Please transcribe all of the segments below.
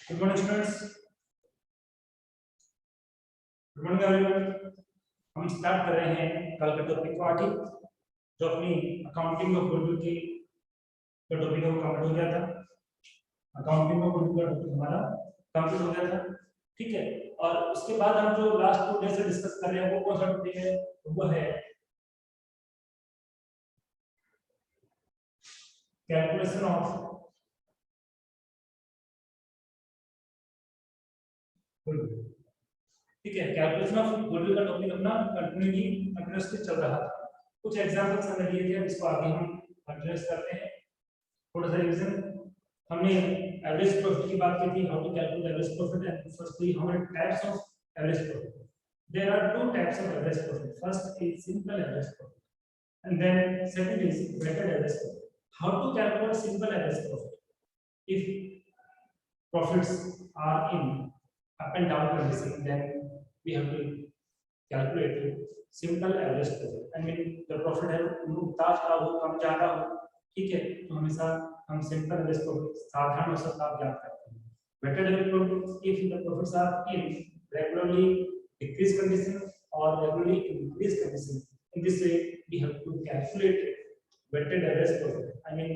Good morning students, good morning everyone. हम start कर रहे हैं कल का टॉपिक पार्टी जो अपनी अकाउंटिंग ऑफ गुडविल की जो टॉपिक है वो कंप्लीट हो गया था। अकाउंटिंग ऑफ गुडविल का टॉपिक हमारा कंप्लीट हो गया था, ठीक है। और उसके बाद हम जो लास्ट 2 डे से डिस्कस कर रहे हैं वो कौन सा टॉपिक है? वो है कैलकुलेशन ऑफ गुडविल, ठीक है। कैलकुलेशन ऑफ गुडविल का टॉपिक अपना कंटिन्यूसली चल रहा था। कुछ एग्जांपल्स हमने लिए थे जिसको आगे हम कंटिन्यूस करते हैं। थोड़ा सा रिवीजन, हमने एवरेज प्रॉफिट की बात की थी, how to calculate average profit and firstly how many types of average profit. There are 2 types of average profit, first is simple average profit and then second is weighted average profit. How to calculate simple average profit? If profits are in up and down condition, then we have to calculate simple average profit। I mean the profit है उतार चढ़ाव हो, कम ज्यादा हो, ठीक है, तो हमेशा हम सिंपल एवरेज प्रॉफिट साधारण औसत लाभ ज्ञात करते हैं। weighted average profit if the profits are in regularly decrease condition or regularly increase condition, in this way we have to calculate weighted average profit। I mean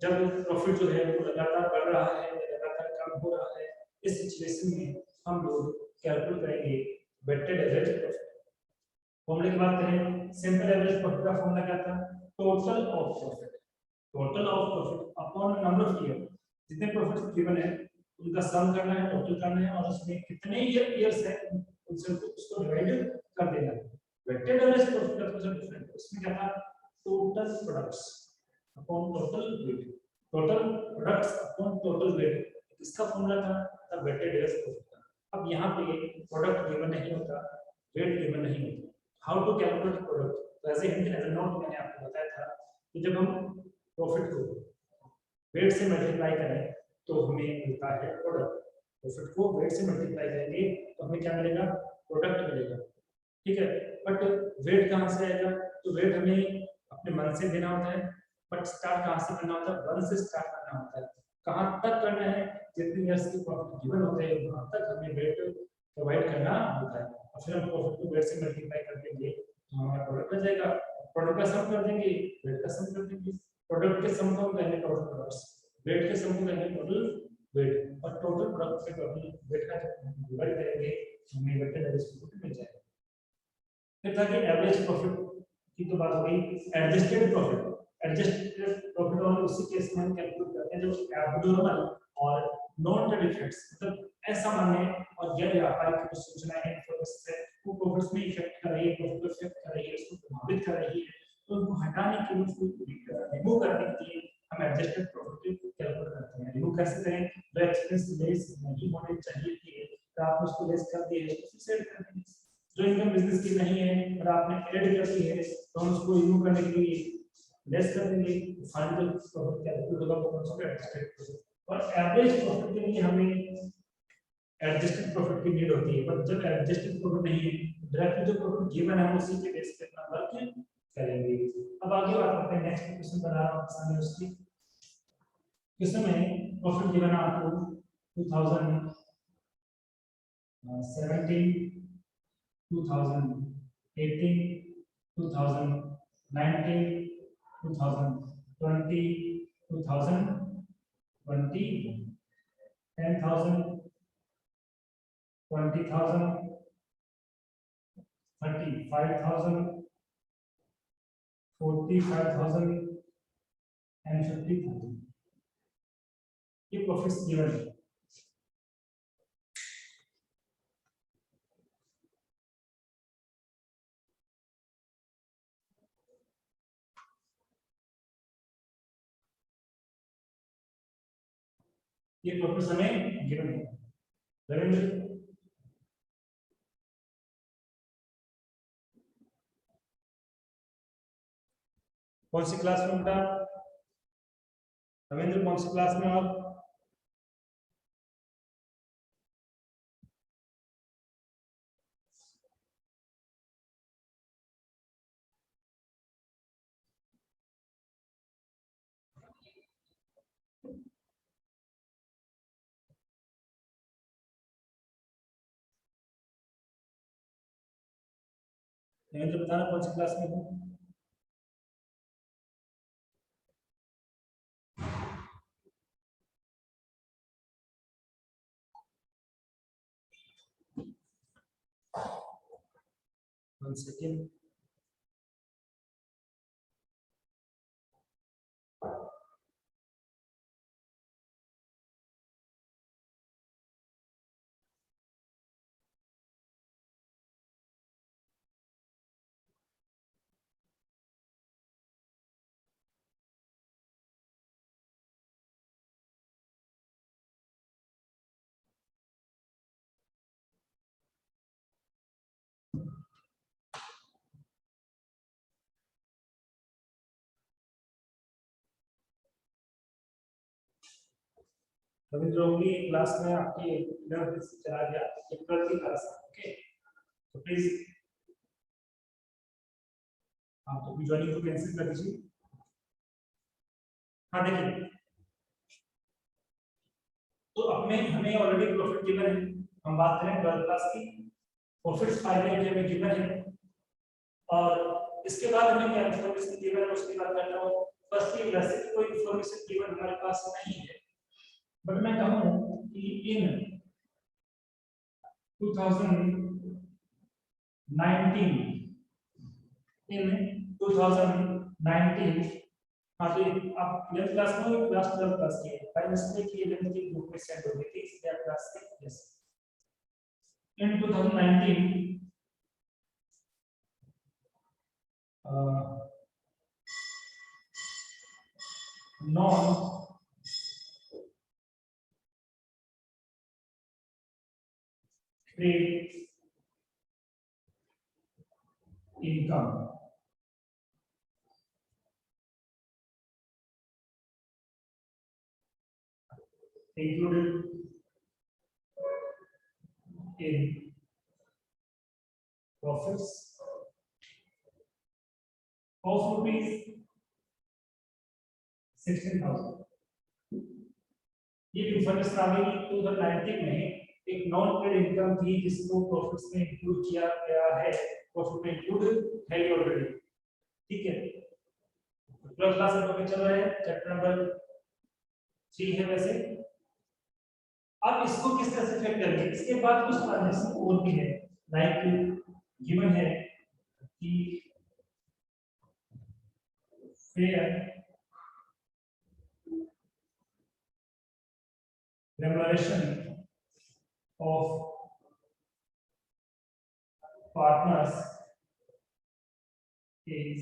जब प्रॉफिट जो है वो लगातार बढ़ रहा है या लगातार कम हो रहा है, इस सिचुएशन में हम लोग कैलकुलेट करेंगे weighted average profit। फॉर्मूले की बात करें, सिंपल एवरेज प्रॉफिट का फॉर्मूला क्या था? Total of profit, total of profit upon number of year. जितने प्रॉफिट्स गिवन है उनका सम करना है, टोटल करना है और उसमें कितने ईयर्स है उनसे उसको डिवाइड कर देना है। वेटेड एवरेज प्रॉफिट का थोड़ा डिफरेंट, उसमें क्या था? Total products upon total weight, total products upon total weight, इसका फॉर्मूला था तब वेटेड एवरेज प्रॉफिट था। अब यहाँ पे प्रोडक्ट गिवन नहीं होता, वेट गिवन नहीं होता, हाउ टू कैलकुलेट प्रोडक्ट? तो ऐसे हिंट एज अ नोट मैंने आपको बताया था कि जब हम प्रॉफिट को वेट से मल्टीप्लाई करें तो हमें मिलता है प्रोडक्ट। प्रॉफिट को वेट से मल्टीप्लाई करेंगे तो हमें क्या मिलेगा? प्रोडक्ट मिलेगा, ठीक है। बट वेट कहाँ से आएगा? तो वेट हमें अपने मन से देना होता है, बट स्टार्ट कहाँ से करना होता है? 1 से स्टार्ट करना होता है। कहाँ तक करना है? जितनी ईयर्स की प्रॉफिट गिवन होते हैं वहाँ तक हमें वेट प्रोवाइड करना होता है और फिर हम प्रॉफिट को वेट से मल्टीप्लाई कर देंगे तो हमारा प्रोडक्ट आ जाएगा। प्रोडक्ट का सम कर देंगे, वेट का सम कर देंगे, प्रोडक्ट के सम को कहेंगे टोटल प्रोडक्ट्स, वेट के सम को कहेंगे टोटल वेट और टोटल प्रोडक्ट के टोटल वेट का जब डिवाइड करेंगे हमें वेटेड एवरेज प्रॉफिट मिल जाएगा। फिर था कि एवरेज प्रॉफिट की तो बात हो गई। एडजस्टेड प्रॉफिट, एडजस्टेड प्रॉफिट और उसी केस में हम कैलकुलेट करते हैं जब एब्नॉर्मल और नॉन ट्रेडिशनल मतलब असामान्य और गैर व्यापारिक कुछ सूचनाएं हैं वो प्रॉफिट्स में इफेक्ट कर रही है, प्रॉफिट को इफेक्ट कर रही है, उसको प्रभावित कर रही है, तो उनको हटाने के लिए उसको रिमूव करने के लिए हम एडजस्टेड प्रॉफिट कैलकुलेट करते हैं। रिमूव कैसे करें? जो एक्सपेंस लेस नहीं होने चाहिए थे तो आप उसको लेस कर दिए तो फिर सेट कर देंगे। जो इनकम बिजनेस की नहीं है और आपने ऐड कर दी है तो हम उसको रिमूव करने के लिए लेस कर देंगे। फाइनल प्रॉफिट कैलकुलेट होगा वो कौन सा? Adjusted profit. और एवरेज प्रॉफिट के लिए हमें एडजस्टेड प्रॉफिट की नीड होती है, पर जब एडजस्टेड प्रॉफिट नहीं है डायरेक्टली जो प्रॉफिट गिवन है उसी के बेस पे अपना वर्क करेंगे। अब आगे बात करते हैं, नेक्स्ट क्वेश्चन बना रहा हूं सामने उसकी। क्वेश्चन में प्रॉफिट गिवन है आपको 2017, 2018, 2019, 2020, 2021, 10,000, 20,000, 35,000, 45,000 and 50,000। ये प्रॉफिट्स गिवन है। ये प्रॉफिट्स हमें गिवन है। रविंद्र कौन सी क्लास में बेटा? रविंद्र कौन सी क्लास में आप? तो बताना कौन सी क्लास में हूँ। One second. रविंद्र ओमली क्लास में आपकी इधर से चला गया, ये 12th की क्लास है। ओके, तो प्लीज आप तो ज्वाइनिंग को कैंसिल कर दीजिए। हाँ देखिए, तो अब में हमें ऑलरेडी प्रॉफिट गिवन है, हम बात करें 12th क्लास की। प्रॉफिट्स फाइनली हमें गिवन है और इसके बाद हमें क्या इंफॉर्मेशन गिवन है उसके बाद करना हो। फर्स्टली वैसे कोई इंफॉर्मेशन गिवन हमारे पास नहीं है, बट मैं कहूं कि इन 2019 हाँ तो आप 11th क्लास में क्लास 12th क्लास की है बाय मिस्टेक ये 11th के ग्रुप में सेंड हो गई थी इसलिए आप क्लास से yes in 2019 non trade income included in profits of rupees 16,000। ये इंफॉर्मेशन अभी 2019 में एक नॉन ट्रेड इनकम थी जिसको प्रॉफिट्स में इंक्लूड किया गया है, प्रॉफिट में इंक्लूड है ऑलरेडी। ठीक है, तो क्लास में चल रहा है चैप्टर नंबर 3 है वैसे। अब इसको किस तरह से चेक करेंगे, इसके बाद कुछ ट्रांजैक्शन और भी है, लाइक गिवन है कि fair remuneration of partners is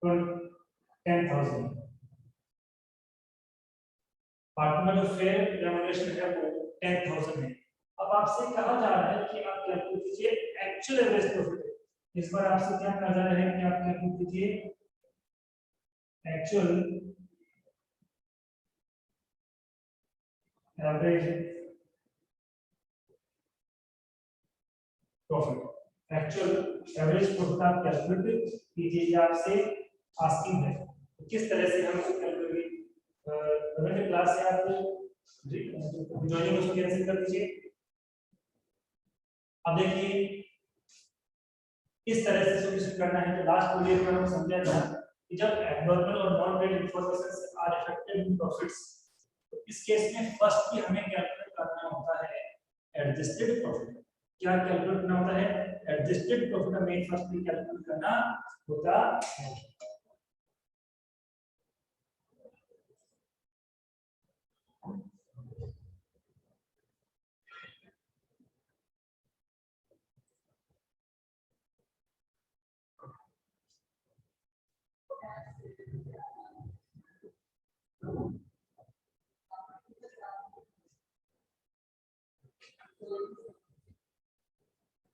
10,000। Partner जो फेयर रेमुनरेशन है वो 10,000 है। अब आपसे कहा जा रहा है कि आप कैलकुलेट कीजिए एक्चुअल एवरेज प्रॉफिट। इस बार आपसे क्या कहा जा रहा है कि आप कैलकुलेट कीजिए actual average profit. Actual average profit आप कैलकुलेट कीजिए, ये आपसे आस्किंग है। तो किस तरह से हम कैलकुलेट करेंगे क्लास से आप ज्वाइनिंग उसको कैंसिल कर दीजिए। अब देखिए इस तरह से सॉल्यूशन करना है। तो लास्ट वीडियो में हम समझा था कि जब एब्नॉर्मल और non trade information are affected in profits, तो इस केस में फर्स्ट ही हमें कैलकुलेट करना होता है एडजस्टेड प्रॉफिट। क्या कैलकुलेट करना होता है? एडजस्टेड प्रॉफिट हमें फर्स्ट ही कैलकुलेट करना होता है।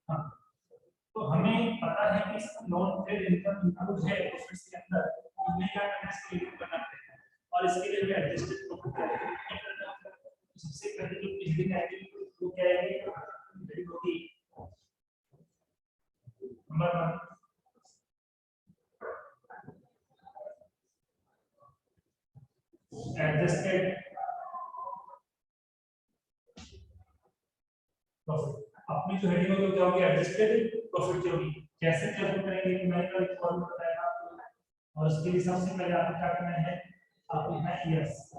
हाँ, तो हमें पता है कि नॉन ट्रेड इनकम इंक्लूड है प्रॉफिट्स के अंदर, हमें क्या करना है इसको इंक्लूड करना है और इसके लिए हमें एडजस्टेड प्रॉफिट करना है। सबसे पहले जो बिल्डिंग आएगी वो क्या आएगी, बिल्डिंग होगी नंबर 1 एडजस्टेड प्रॉफिट। अपनी जो हेडिंग होगी क्या होगी, एडजस्टेड प्रॉफिट की होगी। कैसे कैलकुलेट करेंगे कि मैंने कल फॉर्मूला बताया आपको, और उसके लिए सबसे पहले आपको क्या करना है, आपको लिखना है ईयर्स,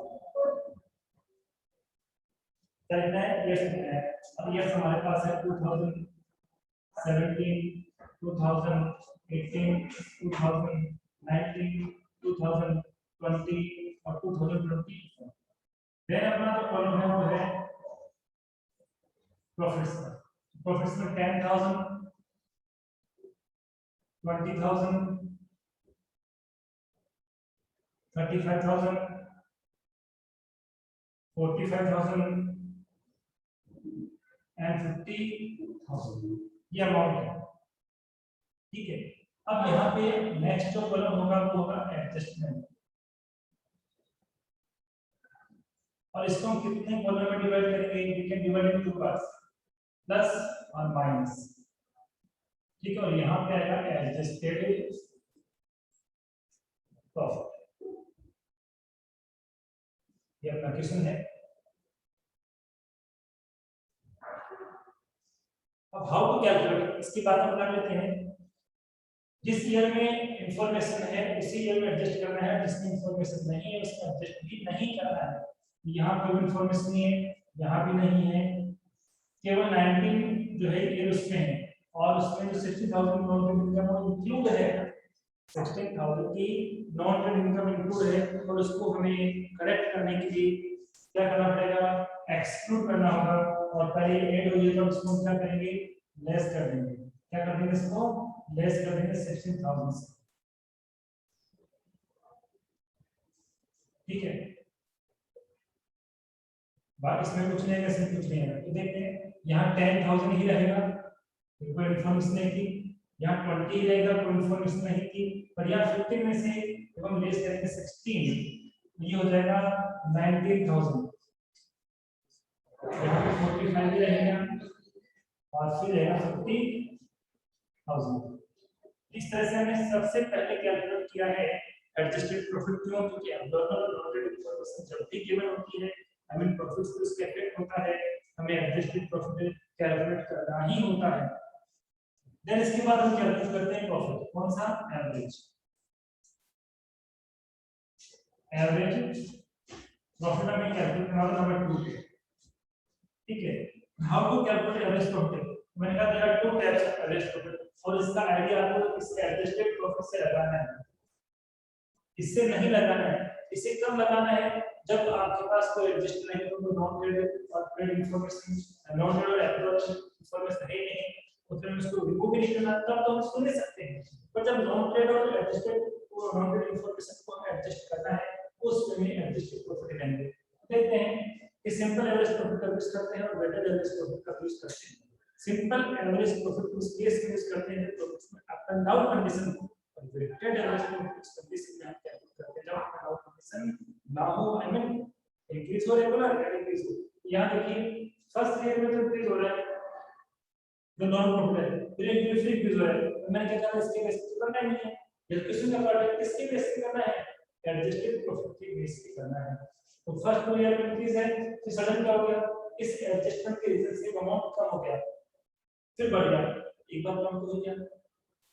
क्या लिखना है, ईयर्स लिखना है। अब ईयर्स हमारे पास है 2017, 2018, 2019, 2020 और 2020। देन अपना जो कॉलम है वो है प्रॉफिट्स का। प्रॉफिट्स में 10,000, 20,000, 35,000, 45,000 एंड 50,000 ये अमाउंट है, ठीक है। अब यहाँ पे नेक्स्ट जो कॉलम होगा वो होगा एडजस्टमेंट, और इसको हम कितने कॉलम में डिवाइड करेंगे, we can divide in two parts, plus और माइनस, ठीक है। और यहाँ पे आएगा एडजस्टेड प्रॉफिट, ये अपना क्वेश्चन है। अब हाउ टू कैलकुलेट, इसकी बात हम कर लेते हैं। जिस ईयर में इंफॉर्मेशन है उसी ईयर में एडजस्ट करना है, जिसमें इंफॉर्मेशन नहीं है उसमें एडजस्ट भी नहीं करना है। यहाँ पे भी इंफॉर्मेशन नहीं है, यहाँ भी नहीं है, केवल 19 जो है ईयर उसमें है, और उसमें जो 60,000 नॉन ट्रेड इनकम वो इंक्लूड है, 16,000 की नॉन ट्रेड इनकम इंक्लूड है, और उसको हमें करेक्ट करने के लिए क्या करना पड़ेगा, एक्सक्लूड करना होगा, और पहले ऐड हो जाएगा उसको क्या करेंगे, लेस कर देंगे। क्या कर देंगे, इसको लेस कर देंगे 16,000 से, ठीक है। बात इसमें कुछ नहीं है, इसमें कुछ नहीं है, तो देखते हैं यहाँ 10,000 ही रहेगा, कोई इन्फॉर्मेशन नहीं थी, यहाँ 20 ही रहेगा, कोई इन्फॉर्मेशन नहीं थी, पर यहाँ 15 में से जब हम लेस करेंगे 16, ये हो जाएगा 19,000, यहाँ पे 45 ही रहेगा, और फिर रहेगा 50,000। इस तरह से हमने सबसे पहले कैलकुलेट किया है एडजस्टेड प्रॉफिट। क्यों, क्योंकि एब्नॉर्मल नॉन इन्फॉर्मेशन जब भी गिवन होती है, आई मीन प्रॉफिट्स पे उसका इफेक्ट होता है, हमें एडजस्टेड प्रॉफिट कैलकुलेट करना ही होता है। देन इसके बाद हम कैलकुलेट करते हैं प्रॉफिट, कौन सा, एवरेज। एवरेज प्रॉफिट हमें कैलकुलेट करना होगा नंबर 2 पे, ठीक है। How to calculate average profit, मैंने कहा there are two types of average profit, और इसका आईडिया आपको इस एडजस्टेड प्रॉफिट से लगाना है, इससे नहीं लगाना है। इसे कब लगाना है, जब आपके पास कोई एडजस्ट नहीं हो, कोई नॉन ट्रेड और ट्रेड इंफॉर्मेशन, नॉन ट्रेड और अप्रोच इंफॉर्मेशन है नहीं, तो फिर उसको रिमूव भी नहीं करना, तब तो हम इसको ले सकते हैं। पर जब नॉन ट्रेड और एडजस्टेड वो नॉन ट्रेड इंफॉर्मेशन को हमें एडजस्ट करना है, उस में एडजस्टेड प्रॉफिट लेंगे। देखते हैं कि सिंपल एवरेज प्रॉफिट का यूज करते हैं और वेटेड एवरेज प्रॉफिट का यूज करते हैं। सिंपल एवरेज प्रॉफिट उस केस में यूज करते हैं तो उसमें अप एंड डाउन कंडीशन को, और वेटेड एवरेज प्रॉफिट उस कंडीशन में हम कैलकुलेट करते हैं जब अप एंड डाउन कंडीशन ना हो, आई मीन इंक्रीज हो रेगुलर या डिक्रीज हो। यहाँ देखिए फर्स्ट ईयर में तो इंक्रीज हो रहा है, जो नॉन प्रॉफिट है, फिर इंक्रीज हो रहा है, तो मैंने क्या कहा इसके बेस पे करना नहीं है, ये क्वेश्चन का पार्ट है, किसके बेस पे करना है, एडजस्टेड प्रॉफिट के बेस पे करना है। तो फर्स्ट ईयर में इंक्रीज है, फिर सडन क्या हो गया, इस एडजस्टमेंट के रीजन से अमाउंट कम हो गया, फिर बढ़ गया, एक बार कम हो गया।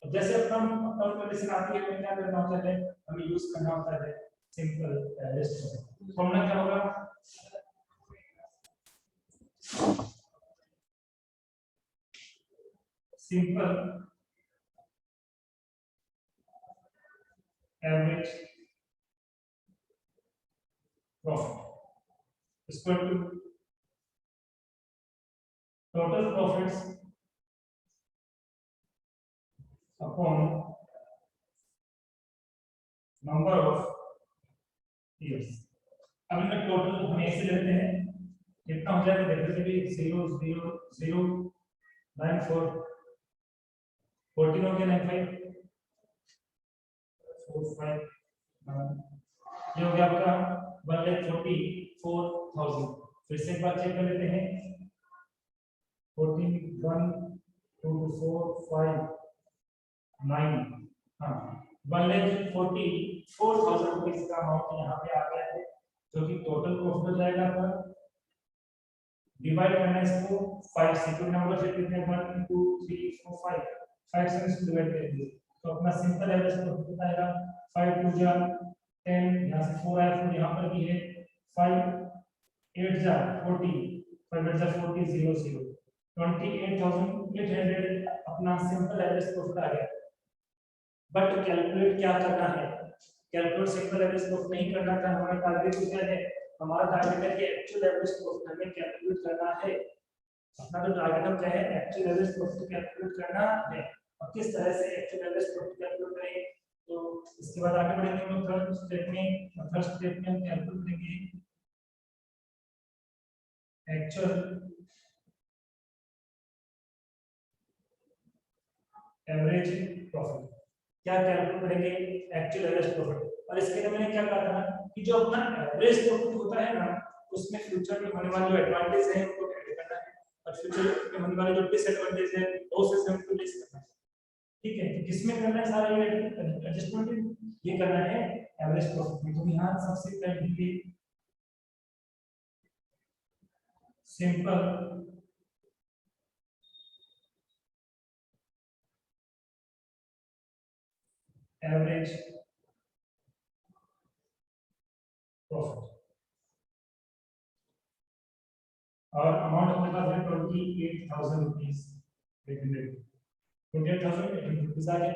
अब जैसे अपना अकाउंट कंडीशन आती है, हमें क्या करना होता है, हमें यूज करना होता है सिंपल एवरेज प्रॉफिट। फॉर्मूला क्या होगा, simple average profit equal to total profits upon number of years. अब इनका टोटल हम ऐसे लेते हैं, कितना हो जाएगा देखते भी 0 0 0 9 4 14 हो गया, 9 5 4 5 9, ये हो गया आपका 1,44,000। फिर से एक बार चेक कर लेते हैं, 14 1 2 4 5 9, हाँ 1,44,000 रुपीज का अमाउंट यहाँ पे आ गया है, जो कि टोटल प्रॉफिट हो जाएगा आपका डिवाइड करना है इसको 5 से, तो नंबर से कितने 1 2 3 4 5 से इसको डिवाइड करेंगे तो अपना सिंपल एवरेज प्रॉफिट कितना आएगा 5 2 जा 10, यहाँ से 4 आया 4 यहाँ पर भी है 5 8 जा 40 5 8 जा 40 0 0 28,800 अपना सिंपल एवरेज प्रॉफिट आ गया। बट कैलकुलेट क्या करना है, कैलकुलेट सिंपल एवरेज प्रॉफिट नहीं करना था, हमारा टारगेट क्या है, हमारा टारगेट है कि एक्चुअल एवरेज प्रॉफिट हमें कैलकुलेट करना है। अपना जो टारगेट है क्या है, एक्चुअल एवरेज प्रॉफिट कैलकुलेट करना है। और किस तरह से एक्चुअल एवरेज प्रॉफिट कैलकुलेट करेंगे, तो इसके बाद आगे बढ़ेंगे हम थर्ड स्टेप में। थर्ड स्टेप में हम कैलकुलेट करेंगे एक्चुअल एवरेज प्रॉफिट। क्या कैलकुलेट करेंगे, एक्चुअल एवरेज प्रॉफिट। और इसके लिए मैंने क्या कहा था कि जो अपना एवरेज प्रॉफिट होता है ना, उसमें फ्यूचर में होने वाले जो एडवांटेज है उनको कैलकुलेट करना है, और फ्यूचर में होने वाले जो डिसएडवांटेज है लॉसेस है उनको लिस्ट करना है। ठीक है, तो किसमें करना है सारा ये एडजस्टमेंट, ये करना है एवरेज प्रॉफिट में। तो यहां सबसे पहले सिंपल एवरेज प्रॉफिट और अमाउंट अपने पास है 28,000 रुपीज, 28,800 रुपीज आ गया।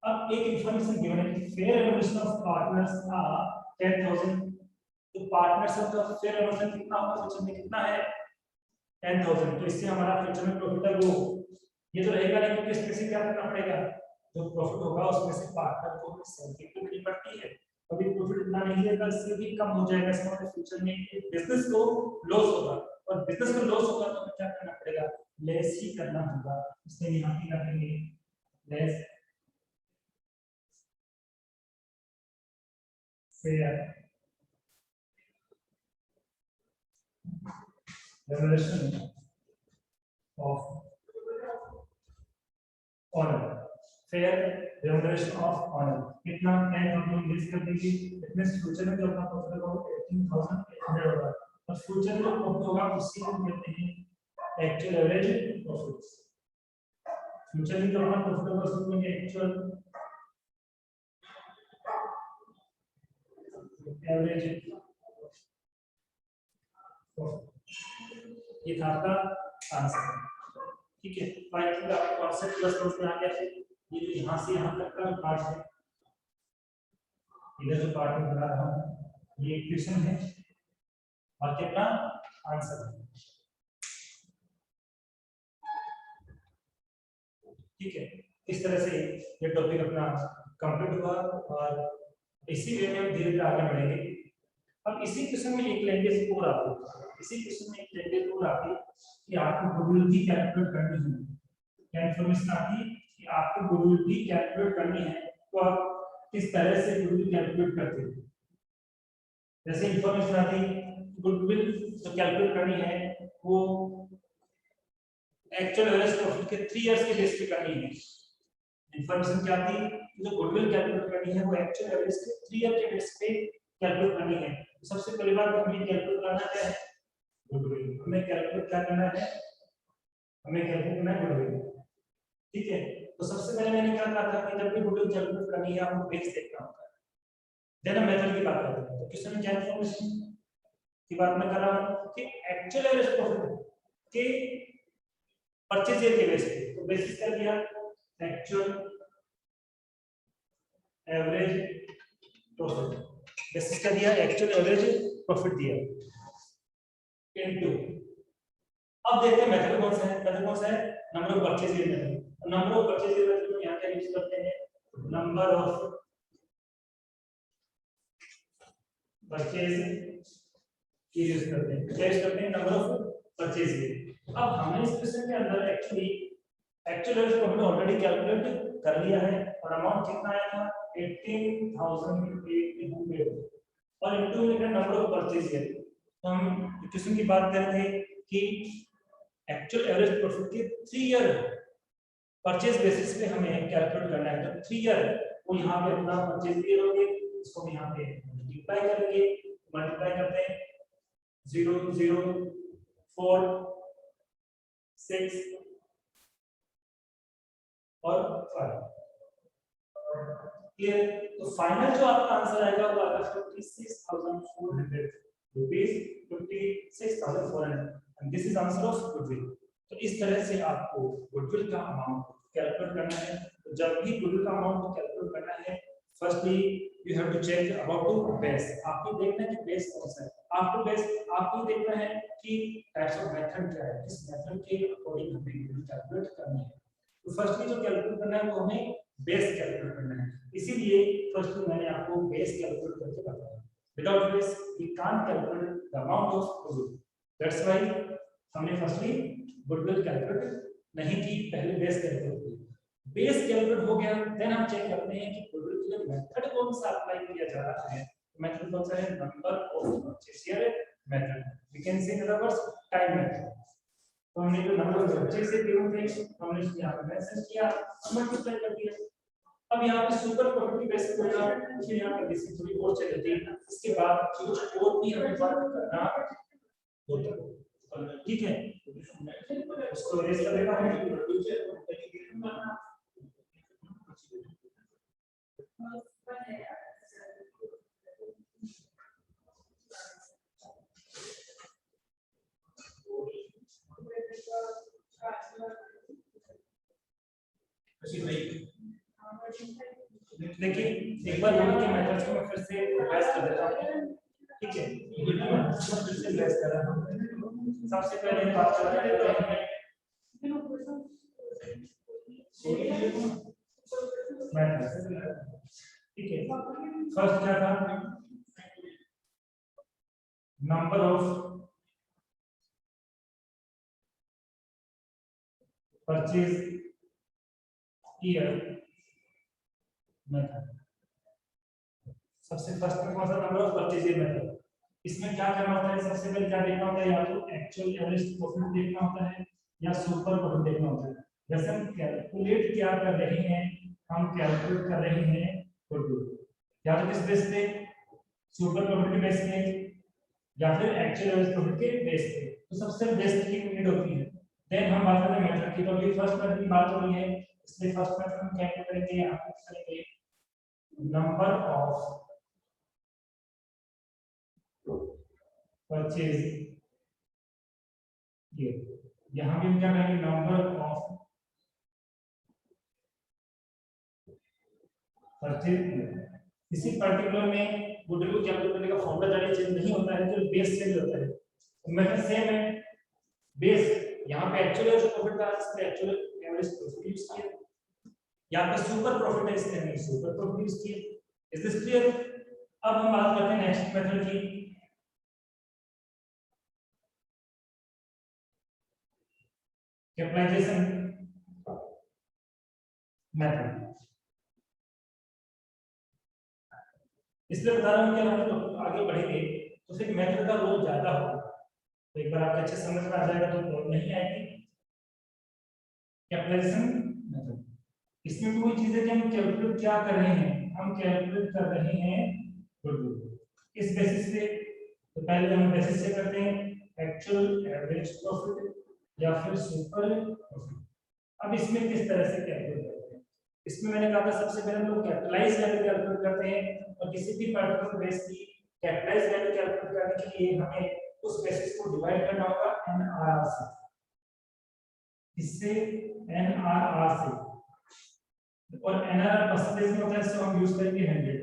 अब एक इंफॉर्मेशन गिवन है कि fair valuation of partners are 10,000, तो पार्टनर्स का फेयर वैल्यूएशन कितना होगा, फ्यूचर में कितना है 10,000। तो इससे हमारा फ्यूचर में प्रॉफिट है वो ये तो रहेगा नहीं, क्योंकि इसमें से क्या करना पड़ेगा, जो प्रॉफिट होगा उसमें से पार्टनर को सैलरी तो मिलनी पड़ती है, अभी प्रॉफिट इतना नहीं है, इससे भी कम हो जाएगा। इसका मतलब फ्यूचर में बिजनेस को लॉस होगा, और बिजनेस को लॉस होगा तो हमें क्या करना पड़ेगा, लेस ही करना होगा। इसलिए यहाँ पे क्या करेंगे, less fair remuneration of honor, fair remuneration of honor कितना 10,000 इंक्रीज कर देंगे, इतने फ्यूचर में जो अपना प्रॉफिट होगा 18,800 होगा, और फ्यूचर में जो प्रॉफिट होगा उसी को कहते हैं एक्चुअल एवरेज प्रॉफिट। फ्यूचर में जो अपना प्रॉफिट होगा उसको कहते हैं एक्चुअल एवरेज प्रॉफिट। ये था आपका आंसर। ठीक है, फाइव का कॉन्सेप्ट प्लस समझ में आ गया। फिर ये जो यहाँ से यहाँ तक का पार्ट है, इधर जो पार्ट में बना रहा हूँ ये इक्वेशन है और कितना आंसर है। ठीक है, इस तरह से ये टॉपिक अपना कंप्लीट हुआ, और इसी वे में हम धीरे धीरे आगे बढ़ेंगे। अब इसी क्वेश्चन में एक लैंग्वेज और आती है, इसी क्वेश्चन में एक लैंग्वेज और आती है कि आपको प्रोबेबिलिटी कैलकुलेट करनी है। क्या इन्फॉर्मेशन आती है कि आपको प्रोबेबिलिटी कैलकुलेट करनी है, तो आप किस तरह से प्रोबेबिलिटी कैलकुलेट करते हैं। जैसे इन्फॉर्मेशन आती है गुडविल जो कैलकुलेट करनी है वो एक्चुअल एवरेज प्रॉफिट के 3 इयर्स के बेस पे करनी है। इन्फॉर्मेशन क्या आती है, जो गुडविल कैलकुलेट करनी है वो एक्चुअल एवरेज के 3 ईयर के बेस पे कैलकुलेट करनी है। तो सबसे पहली बात हमें कैलकुलेट करना क्या है, गुडविल। हमें कैलकुलेट क्या करना है, हमें कैलकुलेट करना है गुडविल। ठीक है, तो सबसे पहले मैंने क्या कहा था कि जब भी गुडविल कैलकुलेट करनी है आपको बेस देखना होता है। देन हम मेथड की बात करते हैं। तो क्वेश्चन में क्या इन्फॉर्मेशन की बात मैं कर रहा हूं कि एक्चुअल एवरेज प्रॉफिट के परचेज ईयर के बेस पे, तो बेसिस कर दिया एक्चुअल एवरेज प्रॉफिट, बेसिस कर दिया एक्चुअल एवरेज प्रॉफिट दिया इनटू। अब देखते हैं मेथड कौन सा है, मेथड कौन सा है, number of purchase year method. Number of purchase year method में यहां क्या यूज करते हैं, नंबर ऑफ परचेज की यूज करते हैं। क्या यूज करते हैं, नंबर ऑफ परचेज ईयर। अब हमने इस क्वेश्चन के अंदर actually actual average profit already calculate कर लिया है, और अमाउंट कितना आया था 18,800, और इनटू में नंबर ऑफ परचेज ईयर। तो हम क्वेश्चन की बात कर रहे थे कि एक्चुअल एवरेज प्रॉफिट के 3 ईयर परचेज बेसिस पे हमें कैलकुलेट करना है। तो 3 ईयर वो यहाँ पे अपना परचेज ईयर होंगे, इसको यहाँ पे मल्टीप्लाई करेंगे, मल्टीप्लाई करते हैं 0 0 4 6 और 5। क्लियर? तो फाइनल जो आपका आंसर आएगा वो आएगा 56,400 rupees, 56,400, and this is answer of goodwill. तो इस तरह से आपको गुडविल का अमाउंट कैलकुलेट करना है। तो जब भी गुडविल का अमाउंट कैलकुलेट करना है, firstly you have to check about two base. आपको देखना है कि बेस कौन सा है। आफ्टर बेस आपको देखना है कि टाइप्स ऑफ मेथड क्या है, किस मेथड के अकॉर्डिंग हमें गुडविल कैलकुलेट करनी है। तो फर्स्टली जो कैलकुलेट करना है वो हमें बेस कैलकुलेट करना है। इसीलिए फर्स्टली मैंने आपको बेस कैलकुलेट करके बताया। Without base we can't calculate the amount of goodwill. That's why हमने फर्स्टली गुडविल कैलकुलेट नहीं की, पहले बेस कैलकुलेट की। बेस कैलकुलेट हो गया, देन हम चेक करते हैं कि गुडविल के लिए मेथड कौन सा अप्लाई किया जा रहा है। मेथड कौन सा है? Number of purchase method, we can say in other words time method. तो हमने जो नंबर ऑफ परचेज से दिए थे हमने इसको यहां पे मेंशन किया, मल्टीप्लाई कर दिया। अब यहाँ पे सुपर प्रॉपर्टी बेसिस होगा, फिर यहाँ पे बेसिस थोड़ी और चल जाती है। इसके बाद कुछ और भी हमें वर्क करना होता है, ठीक है? उसको रेस कर देता हूं। देखिए एक बार गुडविल के मेथड्स को मैं फिर से रिवाइज कर देता हूं, ठीक है? गुडविल के मेथड्स को फिर से रिवाइज कर रहा हूं। सबसे पहले बात करते हैं ठीक है। फर्स्ट क्या था? Number of purchase year method. सबसे फर्स्ट में कौन सा? Number of purchase year method. इसमें क्या करना होता है? सबसे पहले क्या देखना होता है? या तो एक्चुअल एवरेज प्रॉफिट देखना होता है या सुपर प्रॉफिट देखना होता है। जैसे हम कैलकुलेट क्या कर रहे हैं? हम कैलकुलेट कर रहे हैं गुडविल, या तो किस बेस पे? सुपर प्रॉफिट के बेस पे या फिर एक्चुअल एवरेज प्रॉफिट के बेस पे। तो सबसे बेसिक की नीड होती है। देन हम बात करते हैं मेथड की। तो अभी फर्स्ट मेथड की बात हो रही है, इसलिए फर्स्ट मेथड हम क्या करेंगे? यहां पे करेंगे नंबर ऑफ परचेज ये, यहां भी हम क्या करेंगे? Number of purchase. इसी पर्टिकुलर में गुडविल को कैलकुलेट करने का फॉर्मूला जाने चेंज नहीं होता है, जो बेस चेंज होता है। तो मेथड सेम है। बेस यहां पे एक्चुअल एवरेज प्रॉफिट था, इसमें एक्चुअल एवरेज प्रॉफिट यूज किया। यहां पे सुपर प्रॉफिट है, इसलिए हमने सुपर प्रॉफिट यूज किया। Is this clear? अब हम बात करते हैं नेक्स्ट मेथड की। Capitalization method. इसलिए बता रहा हूं कि हम आगे बढ़ेंगे तो फिर मेथड का रोल ज्यादा होगा। तो एक बार आपको अच्छे समझ में आ जाएगा तो प्रॉब्लम नहीं आएगी। कैपिटलाइजेशन मेथड, इसमें भी वही चीज है कि हम कैलकुलेट क्या कर रहे हैं? हम कैलकुलेट कर रहे हैं गुडविल किस बेसिस पे? तो पहले हम बेसिस से करते हैं एक्चुअल एवरेज प्रॉफिट या फिर सुपर प्रॉफिट। अब इसमें किस तरह से कैलकुलेट करते हैं? इसमें मैंने कहा था सबसे पहले हम लोग कैपिटलाइज वैल्यू कैलकुलेट करते हैं, और किसी भी पर्टिकुलर बेस की कैपिटलाइज वैल्यू कैलकुलेट करने के लिए हमें उस बेसिस को डिवाइड करना होगा एनआरआर से। इससे एनआरआर से, और एनआरआर परसेंटेज में होता है, इससे हम यूज करेंगे 100।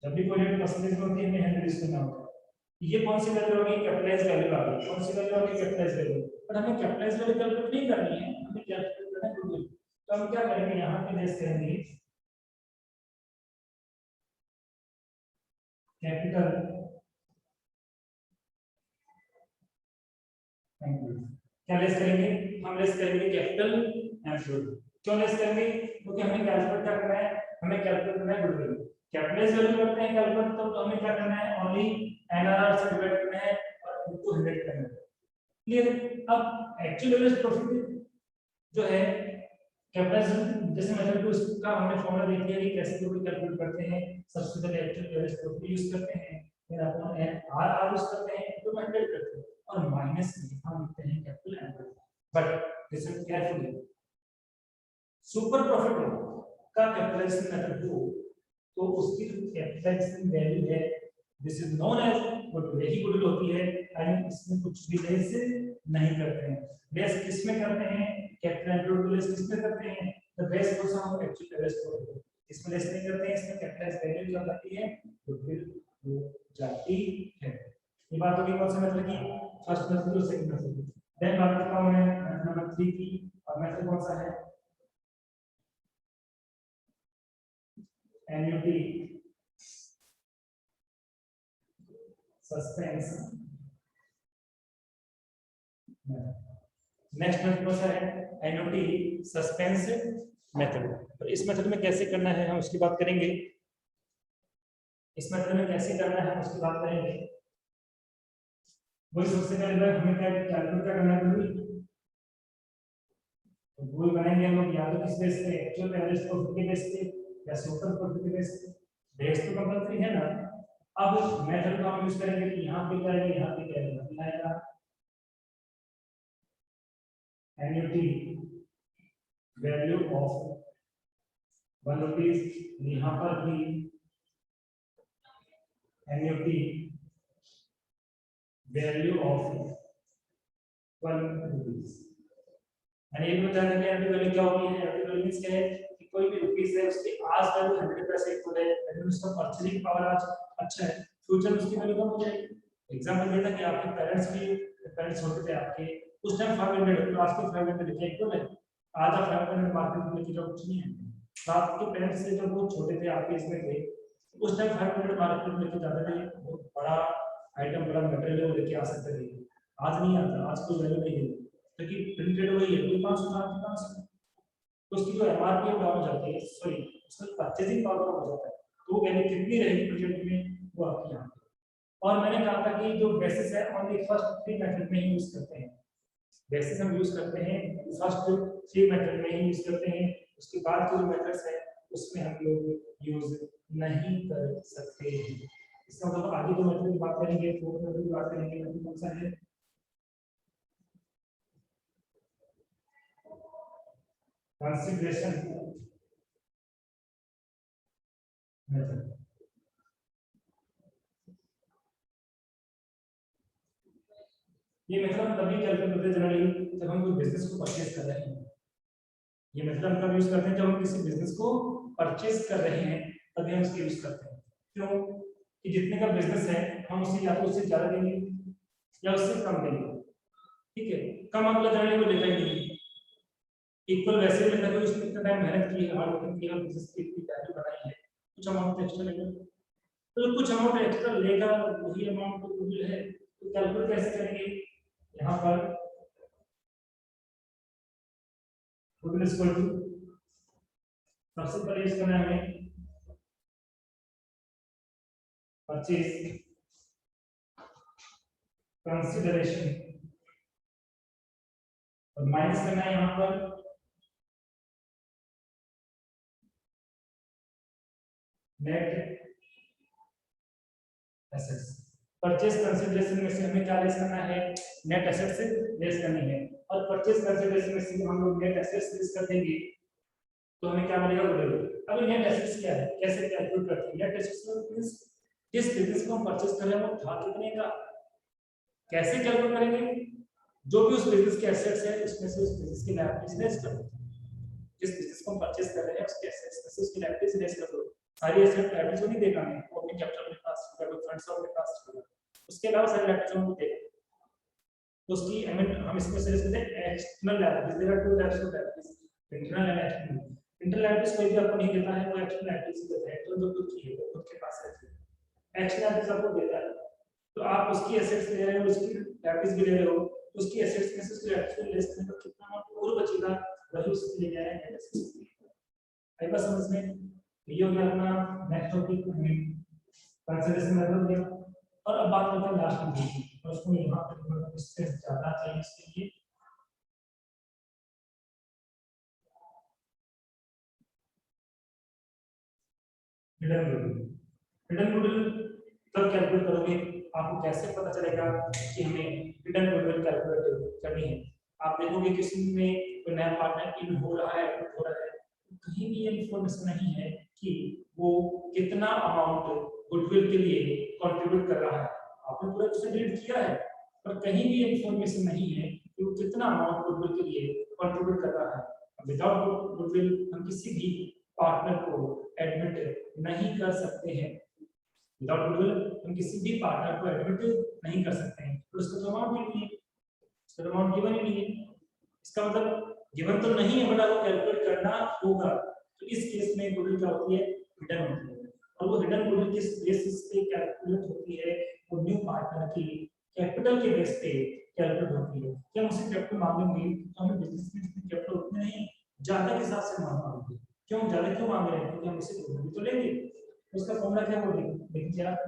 जब भी कोई रेट परसेंटेज में होती है हमें 100 यूज करना होता है। ये कौन सी वैल्यू होगी? कैपिटलाइज वैल्यू आ गई। कौन सी वैल्यू आ गई? Capitalize value. बट हमें कैपिटलाइज वैल्यू कैलकुलेट नहीं करनी है, हमें कैलकुलेट करना है गुडविल। तो हम क्या करेंगे? यहां पे लेस करेंगे कैपिटल एम्प्लॉय। क्या लेस करेंगे? हम लेस करेंगे कैपिटल एम्प्लॉय। क्यों लेस करेंगे? क्योंकि हमें कैलकुलेट क्या करना है? हमें कैलकुलेट करना है गुडविल। कैपिटलाइज वैल्यू करते हैं कैलकुलेट, तो हमें क्या करना है? ओनली एनआरआर से डिवाइड करना है और इनको 100 करना है। क्लियर? अब एक्चुअल एवरेज प्रॉफिट जो है कैपिटलाइज जैसे मेथड को इसका हमने फॉर्मूला देख लिया कि कैसे लोग कैलकुलेट करते हैं। सबसे पहले एक्चुअल एवरेज प्रॉफिट यूज करते हैं, फिर अपन आर आर यूज करते हैं तो 100 करते हैं और माइनस में हम लिखते हैं capital N. But listen carefully, super profit का कैपिटलाइजेशन मेथड हो तो उसकी जो कैपिटलाइजेशन वैल्यू है this is known as goodwill, यही गुडविल होती है एंड इसमें कुछ भी लेस नहीं करते हैं। लेस किसमें करते हैं? कैपिटल गुडविल लेस किसमें करते हैं? The base portion of actual base portion, इसमें लेस नहीं करते हैं, इसमें कैपिटलाइज वैल्यू क्या जाती है? गुडविल हो जाती है। ये बात होगी कौन सा मेथड की? फर्स्ट मेथड और सेकंड मेथड। देन बात करता हूं मैं नंबर 3 की, और मेथड कौन सा है? Annuity suspense method. Next method कौन सा है? Annuity suspense method. और इस मेथड में कैसे करना है हम उसकी बात करेंगे। इस मेथड में कैसे करना है हम उसकी बात करेंगे। वही सबसे पहले हमें क्या कैलकुलेट करना है, तो वही बनाएंगे हम लोग, या तो किस बेस पे? एक्चुअल एवरेज प्रॉफिट के बेस पे या सुपर प्रॉफिट के बेस पे। बेस तो कंपलसरी है ना। अब मेथड को हम यूज करेंगे कि यहां पे क्या है, यहां पे क्या है, आएगा एन्युटी वैल्यू ऑफ 1 रुपीज, यहां पर भी एन्युटी वैल्यू ऑफ 1 रुपीज। यानी एक बता देंगे एन्युटी वैल्यू क्या होती है। एन्युटी वैल्यू मींस क्या है कि कोई भी रुपीस है उसकी आज वैल्यू 100 पैसे इक्वल है, यानी उसका परचेजिंग पावर आज अच्छा है, फ्यूचर में उसकी वैल्यू कम हो जाएगी। एग्जांपल देता कि आपके पेरेंट्स होते थे आपके, उस टाइम 500 तो आज के 500 क्या इक्वल है? आज आप 500 मार्केट में किलो कुछ नहीं है। तो आपके पेरेंट्स से जब वो छोटे थे आपके इसमें थे, उस टाइम 500 मार्केट में लेके जाते थे, बहुत बड़ा आइटम, बड़ा मटेरियल लेके आ सकते थे। आज नहीं आता, आज कोई वैल्यू नहीं है क्योंकि प्रिंटेड वही है, कोई 500 500, तो उसकी जो एमआरपी डाउन हो जाती है, सॉरी उसका परचेजिंग पावर कम हो जाता है, तो वो वैल्यू कितनी रहेगी प्रोजेक्ट में वो आपकी यहाँ पे। और मैंने कहा था कि जो बेसिस है ओनली फर्स्ट 3 मेथड में ही यूज करते हैं। बेसिस हम यूज करते हैं फर्स्ट 3 मेथड में ही यूज करते हैं, उसके बाद जो मेथड्स है उसमें हम लोग यूज नहीं कर सकते। इसका मतलब आगे जो मेथड की बात करेंगे, फोर्थ मेथड की बात करेंगे, वो कौन सा है? Consideration method. ये मेथड हम तभी कैलकुलेट करते हैं जनरली जब हम कोई बिजनेस को परचेज कर रहे हैं। ये मेथड हम तब यूज करते हैं जब हम किसी बिजनेस को परचेज कर रहे हैं, तभी हम इसका यूज करते हैं। क्यों? कि जितने का बिजनेस है हम उसे या तो उससे ज्यादा देंगे या उससे कम देंगे। ठीक है, कम अगला जनरली वो लेता ही नहीं, इक्वल वैसे ही लेता है, उसने इतना टाइम मेहनत की है, हार्ड वर्क किया, बिजनेस की इतनी वैल्यू बनाई है, कुछ अमाउंट एक्स्ट्रा लेगा, तो कुछ अमाउंट एक्स्ट्रा लेगा, वही अमाउंट तो गुडविल है, तो कैलकुलेट कैसे करेंगे? यहाँ पर गुडविल इज इक्वल टू, सबसे पहले यूज करना है हमें परचेज कंसीडरेशन, और माइनस करना है यहाँ पर नेट एसेट्स। परचेज कंसीडरेशन में से हमें क्या लेस करना है? नेट एसेट से लेस करनी है, और परचेज कंसीडरेशन में से हम लोग नेट एसेट्स लेस कर देंगे तो हमें क्या मिलेगा? गुडविल। अभी नेट एसेट्स क्या है, कैसे कैलकुलेट करते हैं? नेट एसेट्स मींस जिस बिजनेस को हम परचेज कर रहे हैं वो था कितने का, कैसे कैलकुलेट करेंगे? जो भी उस बिजनेस के एसेट्स है उसमें से उस बिजनेस की लायबिलिटीज लेस कर दो। जिस बिजनेस को हम परचेज कर रहे हैं उसके एसेट्स में से उसकी लायबिलिटीज लेस कर दो। सारी एसेट लायबिलिटीज को नहीं देखा हमें, वो अपने कैपिटल में पास कर दो, फंड्स और में पास कर दो, उसके अलावा सारी लायबिलिटीज को देखो तो उसकी आई मीन हम इसमें से लेते हैं external liabilities. There are two types of liabilities, internal and external. Internal liabilities कोई भी आपको नहीं देता है, वो एक्सटर्नल लायबिलिटीज देता है, तो जो खुद की है वो खुद के पास रहती है। एक्सटर्नल लायबिलिटीज आपको देता है तो आप उसकी एसेट्स ले रहे हो, उसकी लायबिलिटीज भी ले रहे हो, उसकी एसेट्स में से उसकी लायबिलिटीज को लेस करने पर कितना अमाउंट और बचेगा वही उसके लिए क्या है नेट एसेट्स। आई बात समझ में? ये हो गया अपना नेक्स्ट टॉपिक कंसीडरेशन मेथड हो गया। और अब बात करते हैं लास्ट में की, और उसको यहाँ पे मतलब इससे ज्यादा चाहिए इसके लिए हिडन गुडविल। हिडन गुडविल जब कैलकुलेट करोगे आपको कैसे पता चलेगा कि हमें हिडन गुडविल कैलकुलेट करनी है। आप देखोगे कि इसमें कोई नया पार्टनर इन हो रहा है, हो रहा है, कहीं भी ये इंफॉर्मेशन नहीं है कि वो कितना अमाउंट गुडविल के लिए कंट्रीब्यूट कर रहा है। आपने पूरा उसे रीड किया है पर कहीं भी इंफॉर्मेशन नहीं है कि वो कितना अमाउंट गुडविल के लिए कंट्रीब्यूट कर रहा है। विदाउट गुडविल हम किसी भी पार्टनर को एडमिट नहीं कर सकते हैं। विदाउट गुडविल हम किसी भी पार्टनर को एडमिट नहीं कर सकते हैं। तो उसका तो अमाउंट भी नहीं है, उसका तो अमाउंट गिवन ही नहीं है। इसका मतलब गिवन तो नहीं है बट आपको कैलकुलेट करना होगा। तो इस केस में गुडविल क्या होती है, हिडन होती है। और वो हिडन गुडविल किस बेसिस पे कैलकुलेट होती है, वो न्यू पार्टनर की कैपिटल के बेस पे कैलकुलेट होती है। क्या हम उसे कैपिटल मांगेंगे तो हमें बिजनेस में जितनी कैपिटल उतने नहीं, ज्यादा के हिसाब से मांगेंगे। क्यों ज्यादा क्यों मांग रहे हैं, क्योंकि हम इसे गुडविल तो लेंगे। उसका फॉर्मूला क्या होगा, देखिए आप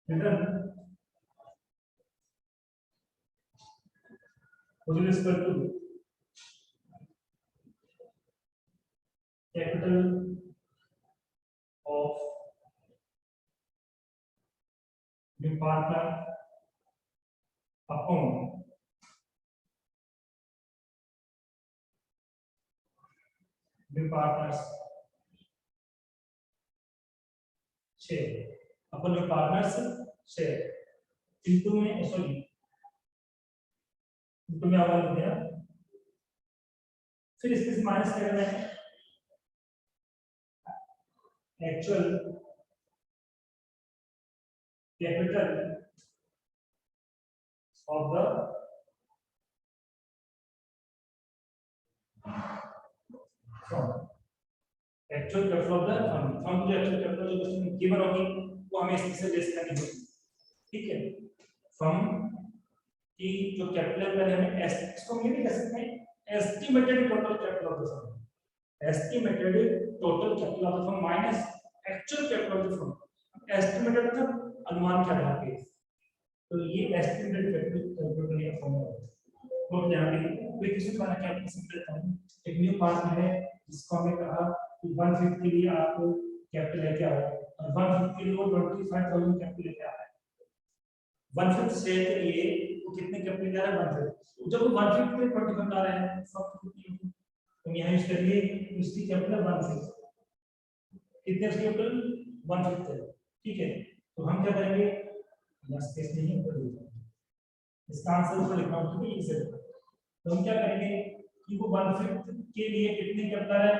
return goodwill is equal to capital of new partner upon new partners share upon new partners share into में, सॉरी इनटू में आवाज हो गया, फिर इसके माइनस करना है actual capital of the firm. Actual capital of the firm, firm जो एक्चुअल कैपिटल जो उसमें गिवन होगी वो हमें इससे लेस करनी होगी। ठीक है, फर्म की जो कैपिटल वैल्यू हमें इसको हम ये नहीं कह सकते estimated total capital of the firm, estimated total capital of the firm minus actual capital of the firm. Estimated का अनुमान के आधार पे, तो ये एस्टिमेटेड कैपिटल का फॉर्मूला है। तो यहाँ पे कोई किसी का कैलकुलेशन करता हूँ, एक न्यू पार्टनर है जिसको हमने कहा कि 1/5 के लिए आप कैपिटल लेके आओ और 1/5 के लिए वो 25,000 कैपिटल लेके आ रहा है। 1/5 शेयर के लिए वो कितने कैपिटल ले रहा है, 1/5। जब वो 1/5 के लिए 25 ला रहा है सब तो यहाँ यूज करिए उसकी कैपिटल 1/5, कितने उसकी कैपिटल 1/5 है। ठीक है, तो हम क्या करेंगे, यहाँ स्पेस नहीं है ऊपर लिखना, इसका आंसर ऊपर लिखना होगा कि इसे, तो हम क्या करेंगे कि वो 1/5 के लिए कितने कैपिटल है,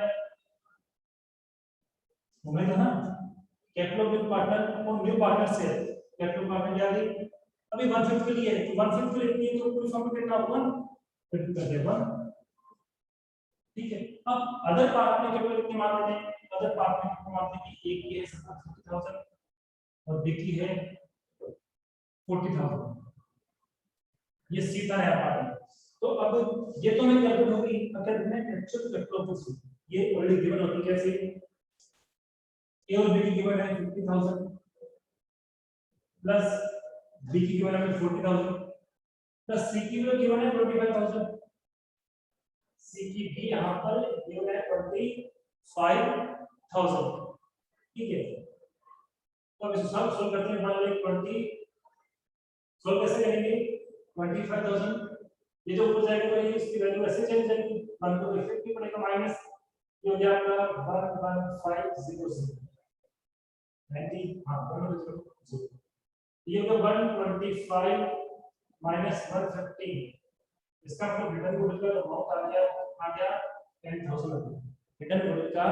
हमें था ना कैपिटल ऑफ पार्टनर और न्यू पार्टनर से कैपिटल पार्टनर क्या है अभी 1/5 के लिए है, तो 1/5 के लिए इतनी तो पूरी फॉर्म में कितना होगा 1 कर दे 1। ठीक है, अब अदर पार्ट में कैपिटल कितने मान लेते हैं, अदर पार्ट में कितने मानते हैं कि एक की है 70,000 और बी की है 40,000, ये सीधा है पार्ट। तो अब ये तो हमें कैलकुलेट होगी अगर मैं एक्चुअल कैपिटल ऑफ द ये ऑलरेडी गिवन होती है, कैसे ए और बी की गिवन है 50,000 प्लस बी की गिवन है 40,000 प्लस सी की गिवन है 25,000, सी की भी यहाँ पर गिवन है 25,000। ठीक है, तो अब इसे सॉल्व करते हैं, मान लो 20 सॉल्व कैसे करेंगे 25,000, ये जो ऊपर जाएगा तो इसकी वैल्यू ऐसे चेंज जाएगी, 1 को इफेक्ट भी पड़ेगा माइनस, ये हो गया आपका 11500 90, हाँ 100, ये होगा 125 माइनस 150, इसका मतलब रिटर्न गुडविल का अमाउंट आ गया 10,000 रुपये। रिटर्न गुडविल का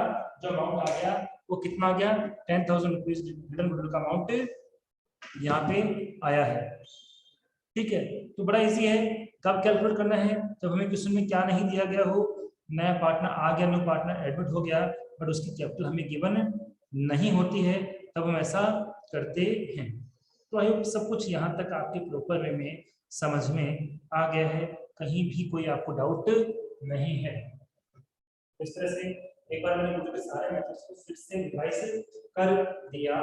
जो अमाउंट आ गया वो कितना आ गया 10,000 रुपीज रिटर्न गुडविल का अमाउंट यहाँ पे आया है। ठीक है, तो बड़ा इजी है, कब कैलकुलेट करना है, जब हमें क्वेश्चन में क्या नहीं दिया गया हो, नया पार्टनर आ गया, न्यू पार्टनर एडमिट हो गया बट उसकी कैपिटल हमें गिवन नहीं होती है, तब हम ऐसा करते हैं। तो आई होप सब कुछ यहाँ तक आपके प्रॉपर वे में समझ में आ गया है, कहीं भी कोई आपको डाउट नहीं है। इस तरह से एक बार मैंने मुझे सारे मेथड्स को फिर से रिवाइज कर दिया,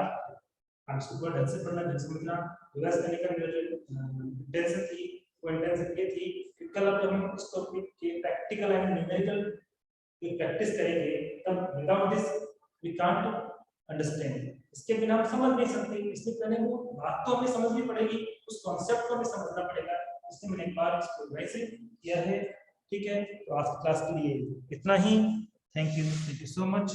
हम इसको ढंग से पढ़ना, ढंग से समझना, रिवाइज करने का मेरा जो इंटेंशन थी वो इंटेंशन ये थी कि कल अब जब हम इस टॉपिक के प्रैक्टिकल एंड न्यूमेरिकल की प्रैक्टिस करेंगे तब without this we can't understand, इसके बिना हम समझ नहीं सकते, इसलिए पहले वो बात तो हमें समझनी पड़ेगी, उस कॉन्सेप्ट को हमें समझना पड़ेगा, इसलिए मैंने एक बार इसको वैसे किया है। ठीक है, तो आज क्लास के लिए इतना ही। Thank you so much.